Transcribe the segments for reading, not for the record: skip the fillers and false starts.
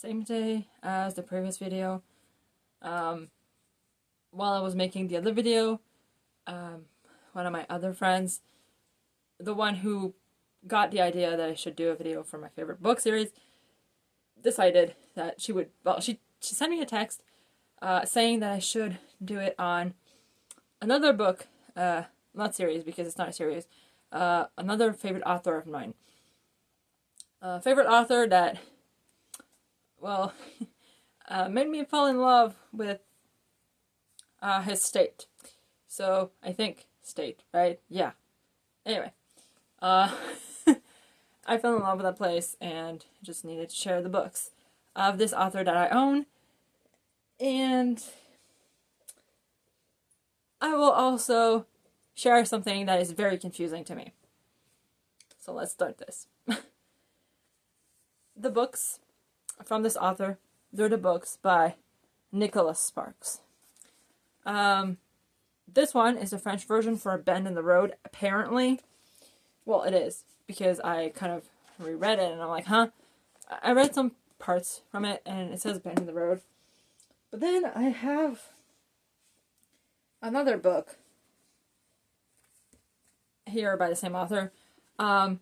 same day as the previous video. While I was making the other video, one of my other friends, the one who got the idea that I should do a video for my favorite book series, decided that she would, well, she sent me a text saying that I should do it on another book, not series because it's not a series, another favorite author of mine. Favorite author that, well, made me fall in love with his state. So, I think state, right? Yeah. Anyway, I fell in love with that place and just needed to share the books of this author that I own. And I will also share something that is very confusing to me. So let's start this. The books from this author, they're the books by Nicholas Sparks. This one is the French version for A Bend in the Road, apparently. Well, it is, because I kind of reread it and I'm like, huh? I read some parts from it and it says Bend in the Road. But then I have another book here by the same author. The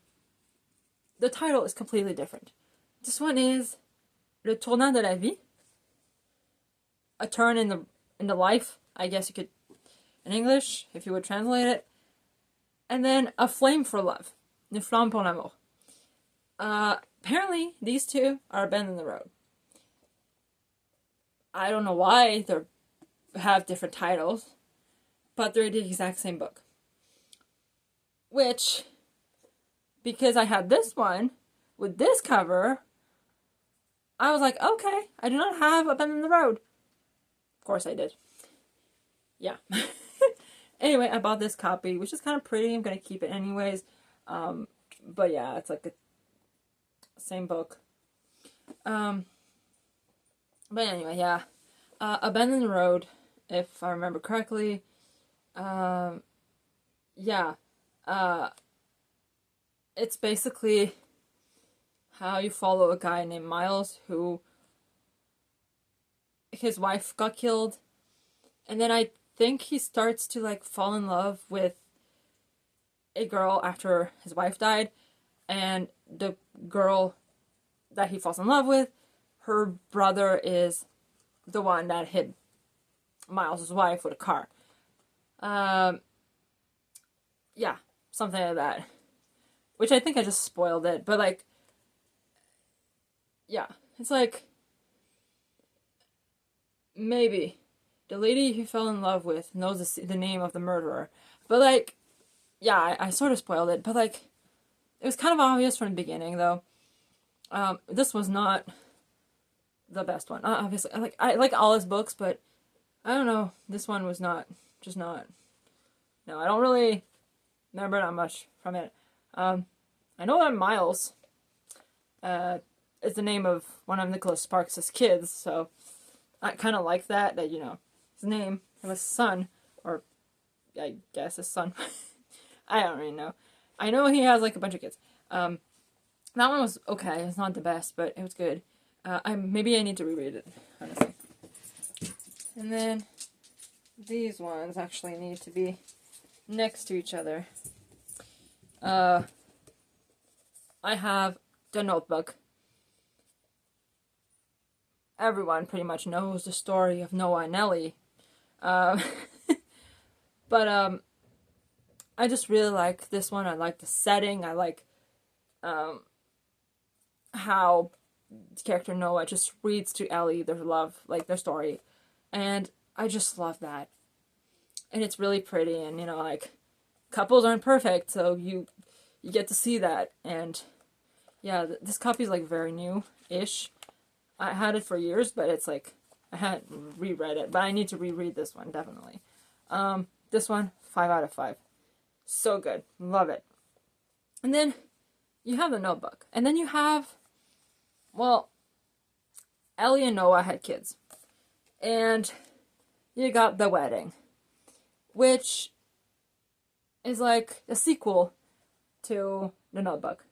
title is completely different. This one is Le Tournant de la Vie. A turn in the life, I guess you could, in English, if you would translate it. And then A Flame for Love. Une flamme pour l'amour. Apparently, these two are a bend in the road. I don't know why they have different titles, but they're the exact same book. Which, because I had this one with this cover, I was like, okay, I do not have A Bend in the Road. Of course I did. Yeah. Anyway, I bought this copy, which is kind of pretty. I'm going to keep it anyways. But yeah, it's like the same book. But anyway, yeah. A Bend in the Road, if I remember correctly. Yeah. It's basically how you follow a guy named Miles who his wife got killed. And then I think he starts to like fall in love with a girl after his wife died. And the girl that he falls in love with, her brother is the one that hit Miles' wife with a car. Yeah, something like that. Which I think I just spoiled it, but like, yeah, it's like, maybe the lady he fell in love with knows the name of the murderer. But like, yeah, I sort of spoiled it, but like, it was kind of obvious from the beginning, though. This was not the best one. Obviously, I like all his books, but I don't know, this one was not, just not. No, I don't really remember that much from it. I know that Miles is the name of one of Nicholas Sparks' kids, so I kind of like that, you know, his name of his son, or I guess his son. I don't really know. I know he has like a bunch of kids. That one was okay. It's not the best, but it was good. Maybe I need to reread it, honestly. And then these ones actually need to be next to each other. I have The Notebook. Everyone pretty much knows the story of Noah and Ellie. But I just really like this one. I like the setting. I like how the character Noah just reads to Ellie their love, like their story. And I just love that. And it's really pretty, and you know, like, couples aren't perfect, so you get to see that. And yeah, this copy is like very new-ish. I had it for years, but it's like, I hadn't reread it, but I need to reread this one, definitely. This one, 5 out of 5. So good. Love it. And then you have The Notebook. And then you have, well, Ellie and Noah had kids. And you got The Wedding, which is like a sequel to The Notebook.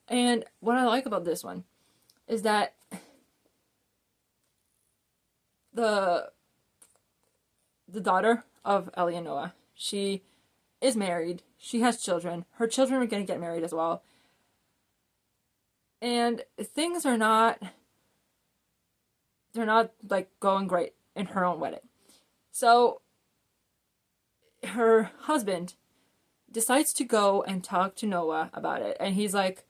And what I like about this one is that the daughter of Ellie and Noah. She is married. She has children. Her children are going to get married as well. And things are not, they're not like going great in her own wedding. So her husband decides to go and talk to Noah about it. And he's like,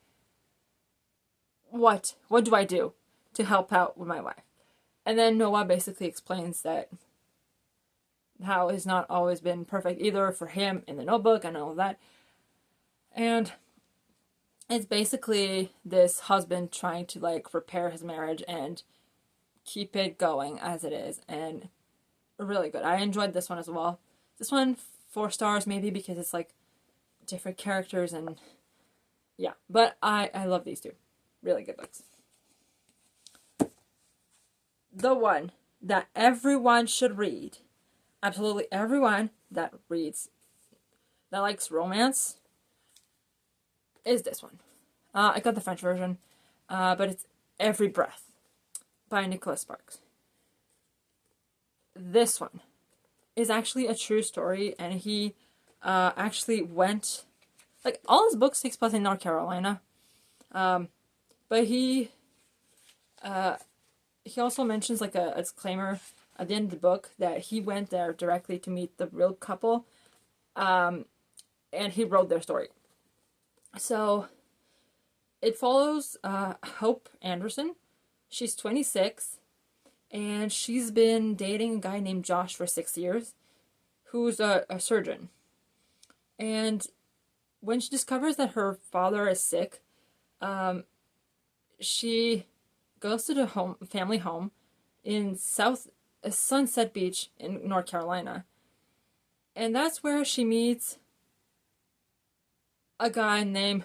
what do I do to help out with my wife? And then Noah basically explains that how it's not always been perfect either for him in the Notebook and all of that. And it's basically this husband trying to like repair his marriage and keep it going as it is. And really good. I enjoyed this one as well. This one, 4 stars maybe because it's like different characters and yeah. But I love these two. Really good books. The one that everyone should read, absolutely everyone that reads, that likes romance, is this one. I got the French version, but it's Every Breath by Nicholas Sparks. This one is actually a true story, and he actually went, like, all his books takes place in North Carolina, but he also mentions like a disclaimer at the end of the book that he went there directly to meet the real couple, and he wrote their story. So it follows Hope Anderson. She's 26, and she's been dating a guy named Josh for 6 years, who's a surgeon. And when she discovers that her father is sick, she goes to the family home in Sunset Beach in North Carolina. And that's where she meets a guy named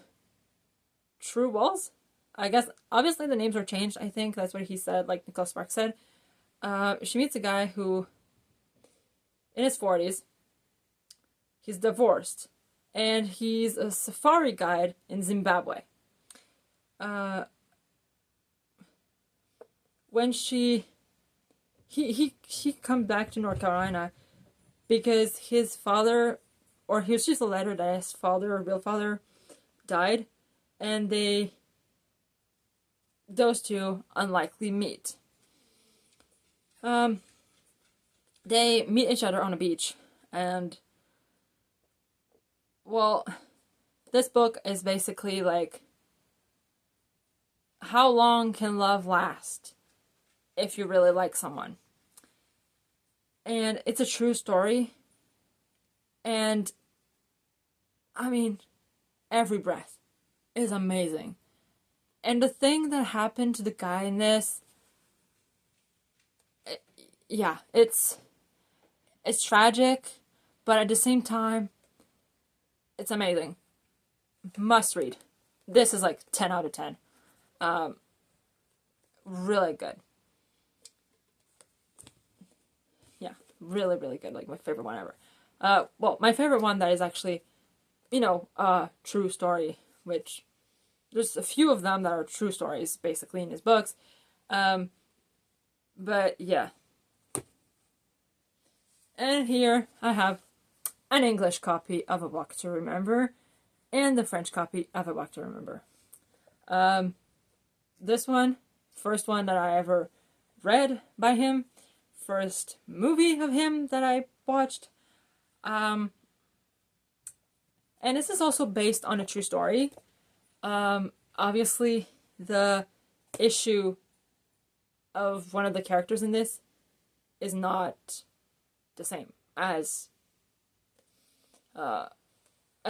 True Walls. I guess, obviously the names are changed, I think. That's what he said, like Nicholas Sparks said. She meets a guy who, in his 40s, he's divorced. And he's a safari guide in Zimbabwe. When he come back to North Carolina because his father, or he was just a letter that his father, real father, died, and those two unlikely meet. They meet each other on a beach, and well, this book is basically like, how long can love last if you really like someone? And it's a true story. And I mean, Every Breath is amazing. And the thing that happened to the guy in this, it's tragic, but at the same time, it's amazing. Must read. This is like 10 out of 10. Really good. Yeah, really, really good. Like my favorite one ever. Well, my favorite one that is actually, true story, which there's a few of them that are true stories, basically, in his books. But yeah. And here I have an English copy of A Walk to Remember and the French copy of A Walk to Remember. This one, first one that I ever read by him, first movie of him that I watched. And this is also based on a true story. Obviously, the issue of one of the characters in this is not the same as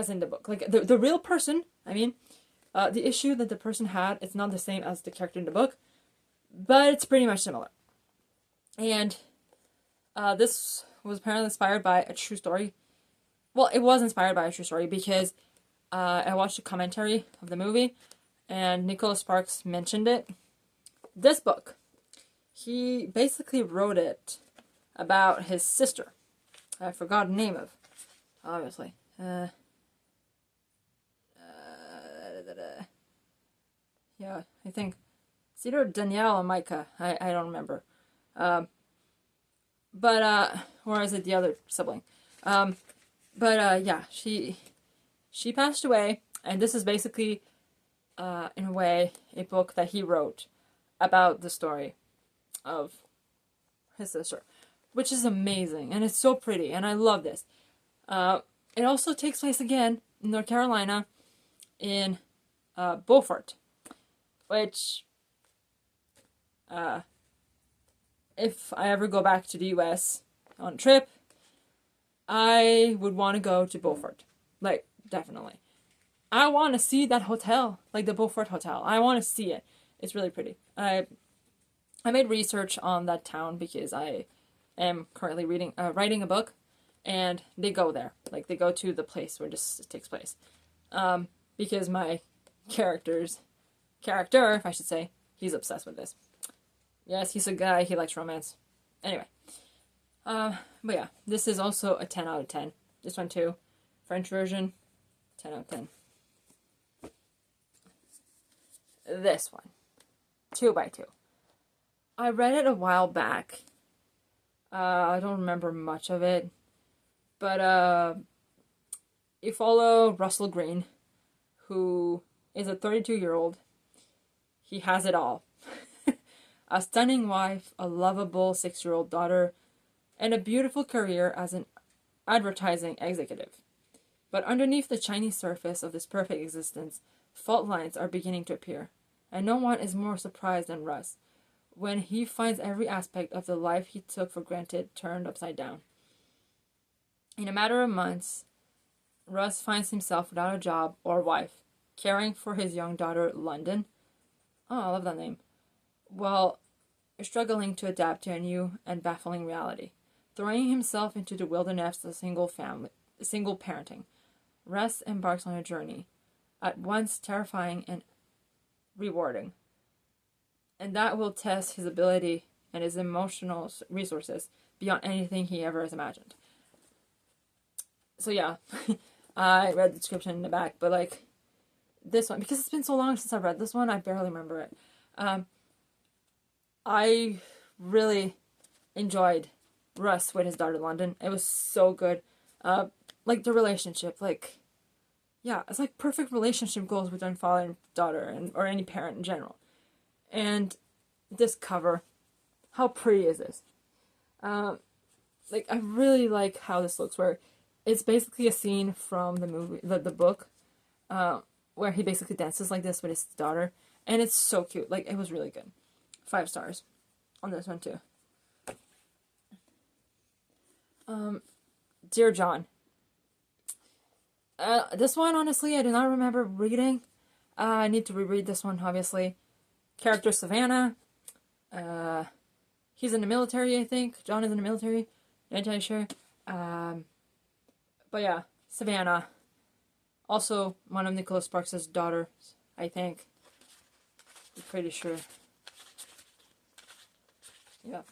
in the book. Like, the real person, the issue that the person had, it's not the same as the character in the book, but it's pretty much similar. And this was apparently inspired by a true story. Well, it was inspired by a true story because I watched a commentary of the movie and Nicholas Sparks mentioned it. This book, he basically wrote it about his sister. I forgot the name of, obviously. Yeah, I think it's either Danielle or Micah. I don't remember. But or is it the other sibling? Um, but yeah, she passed away, and this is basically in a way a book that he wrote about the story of his sister, which is amazing and it's so pretty, and I love this. Uh, it also takes place again in North Carolina in Beaufort, which uh, if I ever go back to the US on a trip, I would want to go to Beaufort. Like, definitely. I want to see that hotel, like the Beaufort Hotel. I want to see it. It's really pretty. I made research on that town because I am currently writing a book, and they go there. Like, they go to the place where this takes place. Because my character, if I should say, he's obsessed with this. Yes, he's a guy. He likes romance. Anyway. But yeah, this is also a 10 out of 10. This one too. French version, 10 out of 10. This one, 2 by 2. I read it a while back. I don't remember much of it. But you follow Russell Greene, who is a 32-year-old. He has it all. A stunning wife, a lovable 6-year-old daughter, and a beautiful career as an advertising executive. But underneath the shiny surface of this perfect existence, fault lines are beginning to appear, and no one is more surprised than Russ when he finds every aspect of the life he took for granted turned upside down. In a matter of months, Russ finds himself without a job or wife, caring for his young daughter, London. Oh, I love that name. Well, struggling to adapt to a new and baffling reality, throwing himself into the wilderness of single parenting. Russ embarks on a journey, at once terrifying and rewarding, and that will test his ability and his emotional resources beyond anything he ever has imagined. So yeah, I read the description in the back, but like this one, because it's been so long since I've read this one, I barely remember it. I really enjoyed Russ with his daughter London. It was so good. Like the relationship, like yeah, it's like perfect relationship goals between father and daughter, and or any parent in general. And this cover, how pretty is this? Like I really like how this looks. Where it's basically a scene from the movie, the book, where he basically dances like this with his daughter, and it's so cute. Like it was really good. 5 stars on this one too. Dear John. This one, honestly, I do not remember reading. I need to reread this one, obviously. Character Savannah. He's in the military, I think. John is in the military. Not entirely sure. But yeah, Savannah. Also, one of Nicholas Sparks' daughters, I think. I'm pretty sure. Yeah.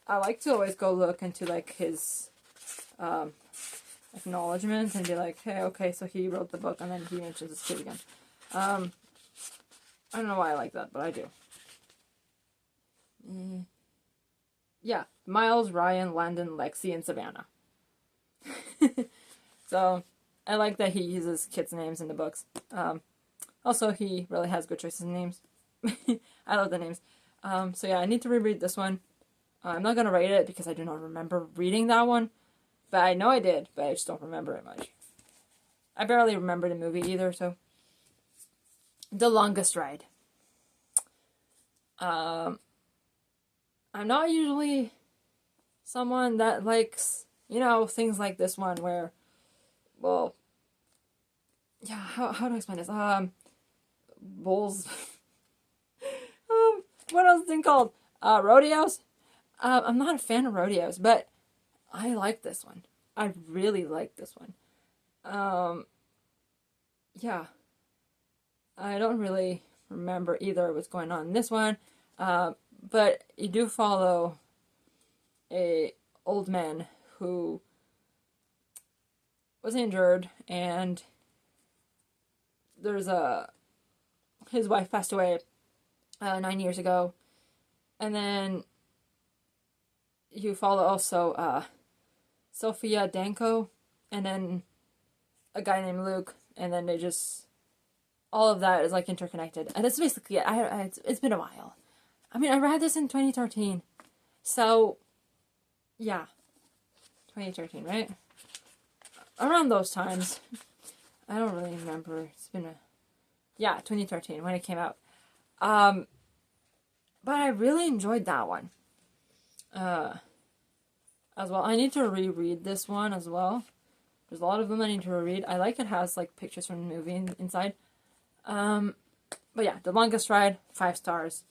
I like to always go look into, like, his acknowledgements and be like, hey, okay, so he wrote the book and then he mentions his kid again. I don't know why I like that, but I do. Yeah, Miles, Ryan, Landon, Lexi, and Savannah. So, I like that he uses kids' names in the books. Also, he really has good choices in names. I love the names. So yeah, I need to reread this one. I'm not going to rate it because I do not remember reading that one. But I know I did, but I just don't remember it much. I barely remember the movie either, so. The Longest Ride. I'm not usually someone that likes, things like this one where, well, yeah, how do I explain this? Bulls. What else is it called? Rodeos? I'm not a fan of rodeos, but I like this one. I really like this one. Yeah. I don't really remember either what's going on in this one. But you do follow a old man who was injured, and his wife passed away 9 years ago, and then you follow also Sophia Danko, and then a guy named Luke, and then they just all of that is like interconnected, and it's basically it. It's been a while. I mean, I read this in 2013, so yeah, 2013, right? Around those times. I don't really remember. It's been 2013 when it came out. But I really enjoyed that one. As well. I need to reread this one as well. There's a lot of them I need to reread. I like it has like pictures from the movie inside. But yeah, The Longest Ride, 5 stars.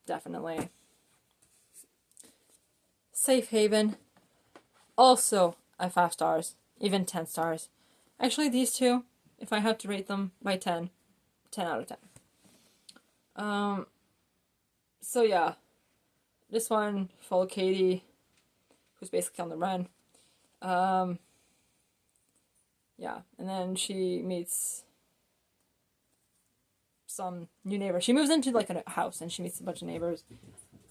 Definitely. Safe Haven, also at 5 stars. Even 10 stars. Actually, these two, if I had to rate them by 10, 10 out of 10. So yeah, this one, follow Katie, who's basically on the run. Yeah, and then she meets some new neighbors. She moves into like a house and she meets a bunch of neighbors.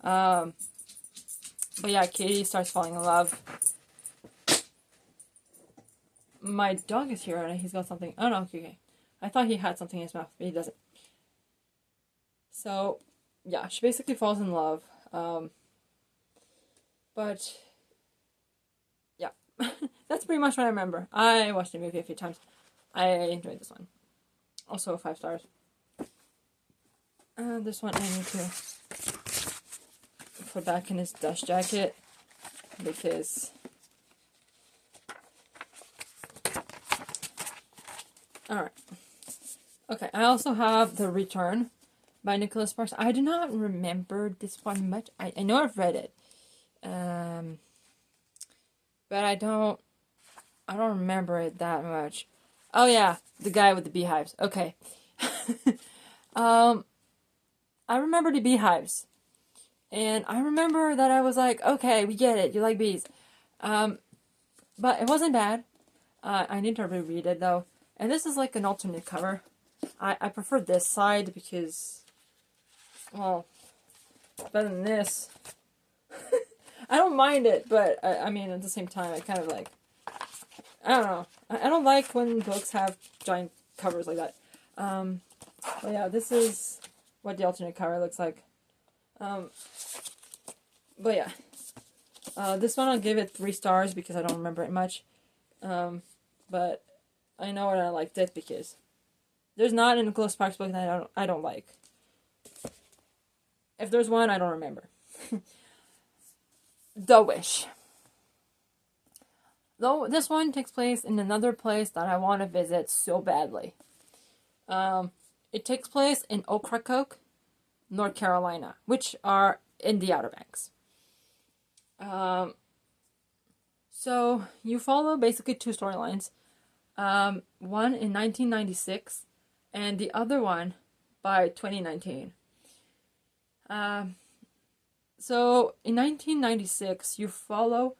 But yeah, Katie starts falling in love. My dog is here and he's got something. Oh no, okay. I thought he had something in his mouth, but he doesn't. So, yeah, she basically falls in love. But, yeah. That's pretty much what I remember. I watched the movie a few times. I enjoyed this one. Also 5 stars. This one I need to put back in his dust jacket because alright. Okay, I also have The Return by Nicholas Sparks. I do not remember this one much. I know I've read it. But I don't remember it that much. Oh yeah, the guy with the beehives. Okay. I remember the beehives. And I remember that I was like, okay, we get it, you like bees. But it wasn't bad. I need to reread it though. And this is like an alternate cover. I prefer this side because, well, it's better than this. I don't mind it, but I mean, at the same time, I kind of like, I don't know. I don't like when books have giant covers like that. But yeah, this is what the alternate cover looks like. But yeah. This one I'll give it 3 stars because I don't remember it much. But I know I liked it because there's not a Nicholas Sparks book that I don't like. If there's one, I don't remember. The Wish. Though this one takes place in another place that I want to visit so badly. It takes place in Ocracoke, North Carolina, which are in the Outer Banks. So you follow basically 2 storylines. One in 1996 and the other one by 2019. So in 1996 you follow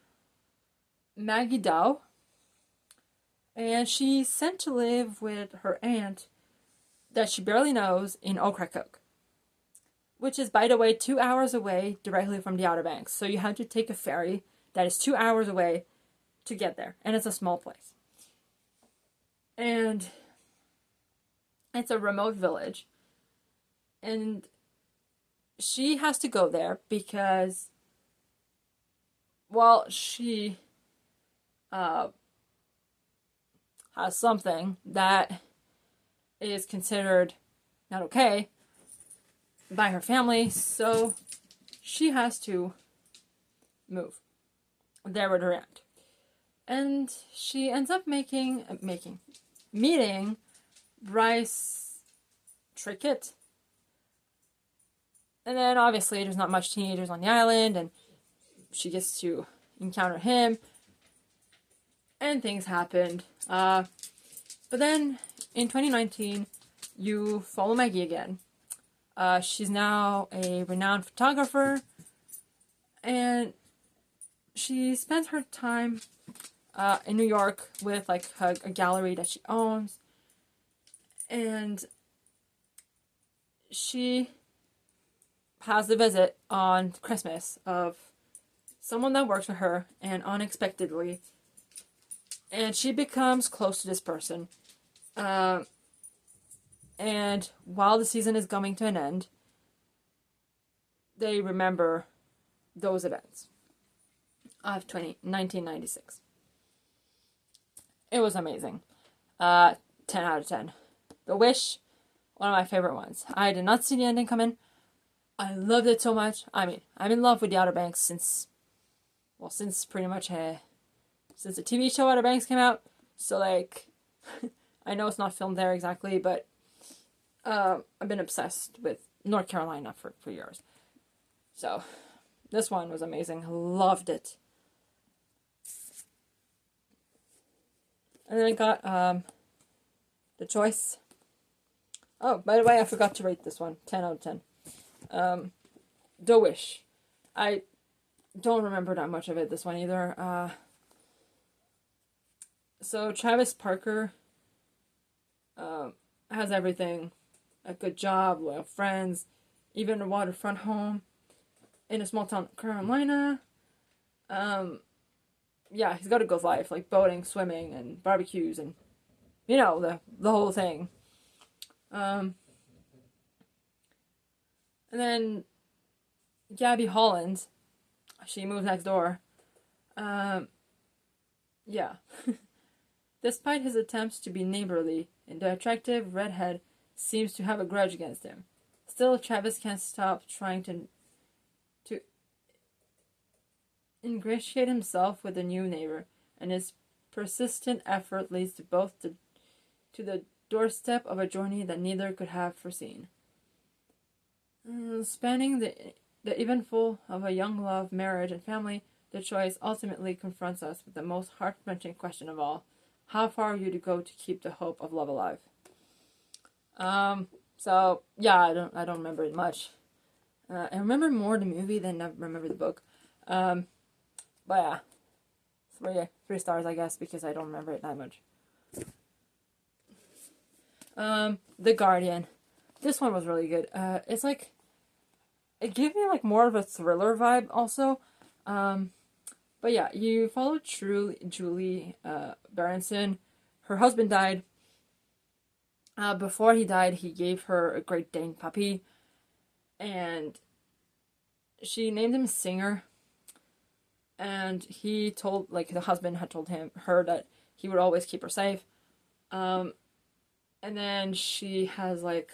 Maggie Dow, and she's sent to live with her aunt that she barely knows in Ocracoke, which is, by the way, 2 hours away directly from the Outer Banks. So you have to take a ferry that is 2 hours away to get there, and it's a small place. And it's a remote village, and she has to go there because, well, she has something that is considered not okay by her family, so she has to move there with her aunt. And she ends up meeting Bryce Trickett. And then obviously there's not much teenagers on the island, and she gets to encounter him, and things happened. But then in 2019, you follow Maggie again. She's now a renowned photographer, and she spends her time in New York with like a gallery that she owns, and she has the visit on Christmas of someone that works with her, and unexpectedly, and she becomes close to this person. And while the season is coming to an end, they remember those events of 1996. It was amazing. 10 out of 10. The Wish, one of my favorite ones. I did not see the ending coming. I loved it so much. I mean, I'm in love with the Outer Banks since pretty much since the TV show Outer Banks came out. So like, I know it's not filmed there exactly, but I've been obsessed with North Carolina for years. So this one was amazing. Loved it. And then I got The Choice. Oh, by the way, I forgot to rate this one. 10 out of 10. The Wish. I don't remember that much of it, this one either. So Travis Parker has everything. A good job, loyal friends, even a waterfront home in a small town, Carolina. Yeah, he's got a good life, like boating, swimming, and barbecues, and you know, the whole thing. And then Gabby Holland, she moves next door. Yeah. Despite his attempts to be neighborly, the attractive redhead seems to have a grudge against him. Still, Travis can't stop trying to ingratiate himself with the new neighbor, and his persistent effort leads to both to the doorstep of a journey that neither could have foreseen. Spanning the eventful of a young love, marriage, and family, The Choice ultimately confronts us with the most heart-wrenching question of all: how far are you to go to keep the hope of love alive? So yeah, I don't remember it much. I remember more the movie than I remember the book. But yeah, three stars, I guess, because I don't remember it that much. The Guardian. This one was really good. It's like, it gave me like more of a thriller vibe also. But yeah, you follow Julie Berenson. Her husband died. Before he died, he gave her a Great Dane puppy, and she named him Singer. And he told, like, the husband had told her that he would always keep her safe. And then she has like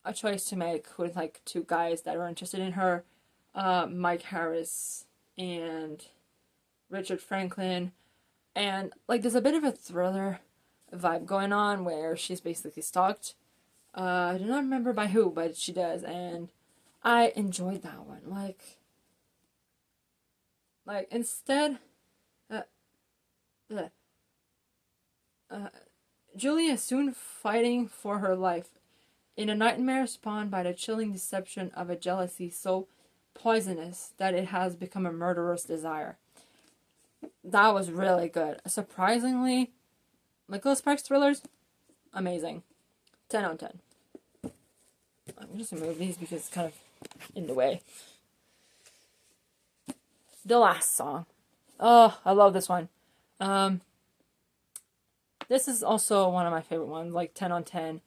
a choice to make with like two guys that are interested in her, Mike Harris and Richard Franklin, and like there's a bit of a thriller vibe going on where she's basically stalked. I do not remember by who, but she does, and I enjoyed that one. Like instead, Julie is soon fighting for her life in a nightmare spawned by the chilling deception of a jealousy so poisonous that it has become a murderous desire. That was really good. Surprisingly, Nicholas Sparks thrillers, amazing. 10 out of 10. I'm just gonna move these because it's kind of in the way. The Last Song. Oh, I love this one. This is also one of my favorite ones, like 10 on 10.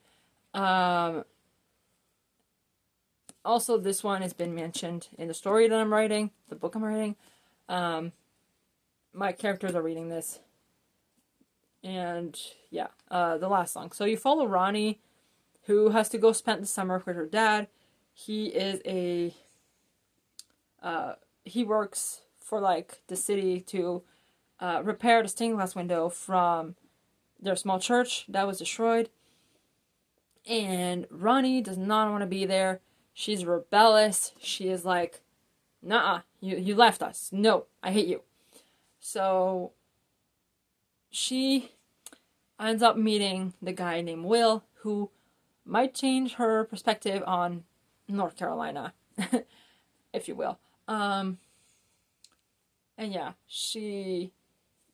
Also, this one has been mentioned in the story that I'm writing, the book I'm writing. My characters are reading this. And yeah, The Last Song. So you follow Ronnie, who has to go spend the summer with her dad. He is he works for like the city to repair the stained glass window from their small church that was destroyed. And Ronnie does not want to be there. She's rebellious. She is like, nah, you left us. No, I hate you. So she ends up meeting the guy named Will, who might change her perspective on North Carolina, if you will. And yeah, she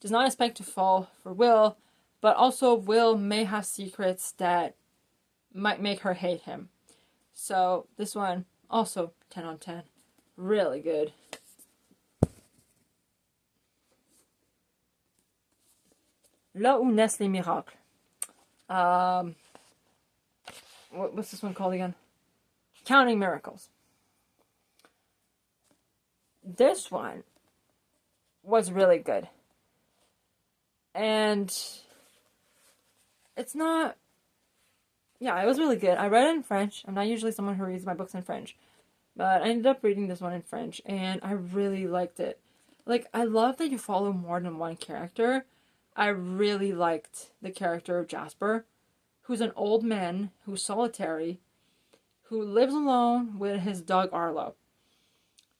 does not expect to fall for Will, but also Will may have secrets that might make her hate him. So this one, also 10 on 10. Really good. Là où naissent les miracles. Um, what's this one called again? Counting Miracles. This one was really good. And it's not... Yeah, it was really good. I read it in French. I'm not usually someone who reads my books in French. But I ended up reading this one in French, and I really liked it. Like, I love that you follow more than one character. I really liked the character of Jasper, who's an old man who's solitary, who lives alone with his dog Arlo.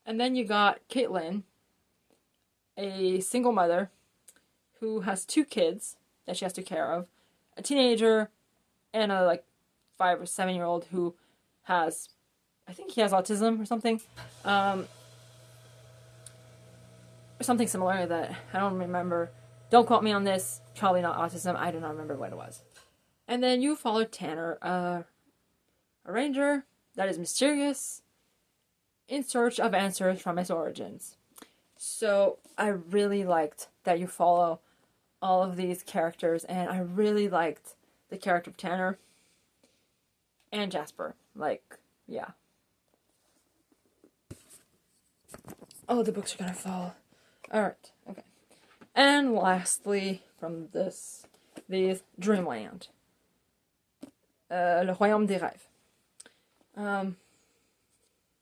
And then you got Caitlin, a single mother who has 2 kids that she has to take care of, a teenager, and a like 5 or 7-year-old who has, I think he has autism or something, or something similar that I don't remember. Don't quote me on this. Probably not autism. I do not remember what it was. And then you follow Tanner, a ranger that is mysterious, in search of answers from his origins. So I really liked that you follow all of these characters, and I really liked the character of Tanner and Jasper. Like, yeah. Oh, the books are gonna fall. Alright, okay. And lastly, from these Dreamland. Le Royaume des Rêves.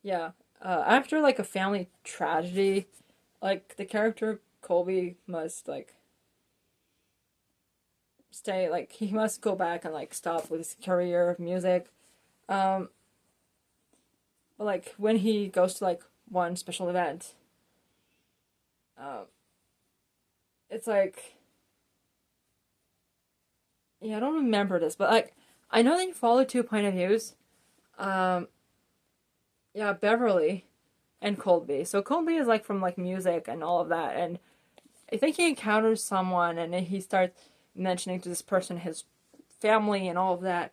Yeah. After, like, a family tragedy, like, the character Colby must, like, stay, like, he must go back and, like, stop with his career of music. But, like, when he goes to, like, one special event, it's like, yeah, I don't remember this, but, like, I know that you follow 2 point of views. Yeah, Beverly and Colby. So Colby is, like, from, like, music and all of that, and I think he encounters someone, and then he starts mentioning to this person his family and all of that,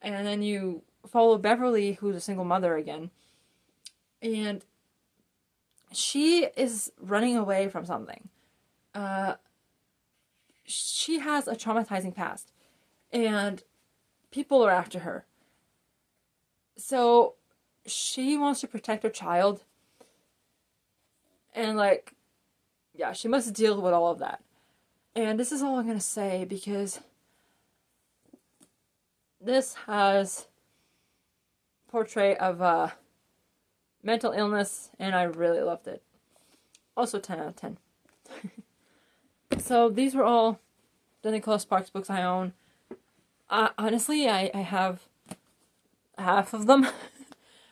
and then you follow Beverly, who's a single mother again, and she is running away from something. She has a traumatizing past, and people are after her. So she wants to protect her child, and, like, yeah, she must deal with all of that. And this is all I'm gonna say, because this has portrait of mental illness, and I really loved it. Also 10 out of 10. So these were all the Nicholas Sparks books I own. Honestly, I have half of them.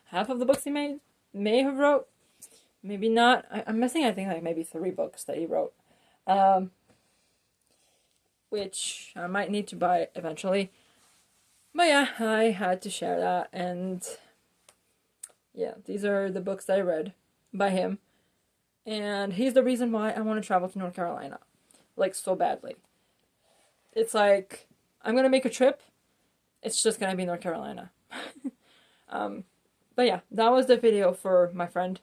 Half of the books he may have wrote. Maybe not. I'm missing, I think, like, maybe 3 books that he wrote. Which I might need to buy eventually. But yeah, I had to share that, and yeah, these are the books that I read by him. And he's the reason why I want to travel to North Carolina. Like, so badly. It's like, I'm gonna make a trip, it's just gonna be North Carolina. But yeah, that was the video for my friend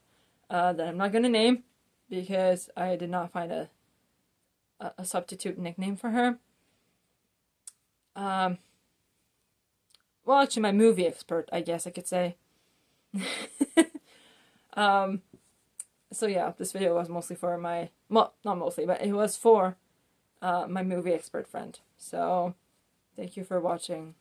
that I'm not gonna name, because I did not find a substitute nickname for her. Well, actually, my movie expert, I guess I could say. So yeah, this video was mostly for my, well, not mostly, but it was for my movie expert friend. So, thank you for watching.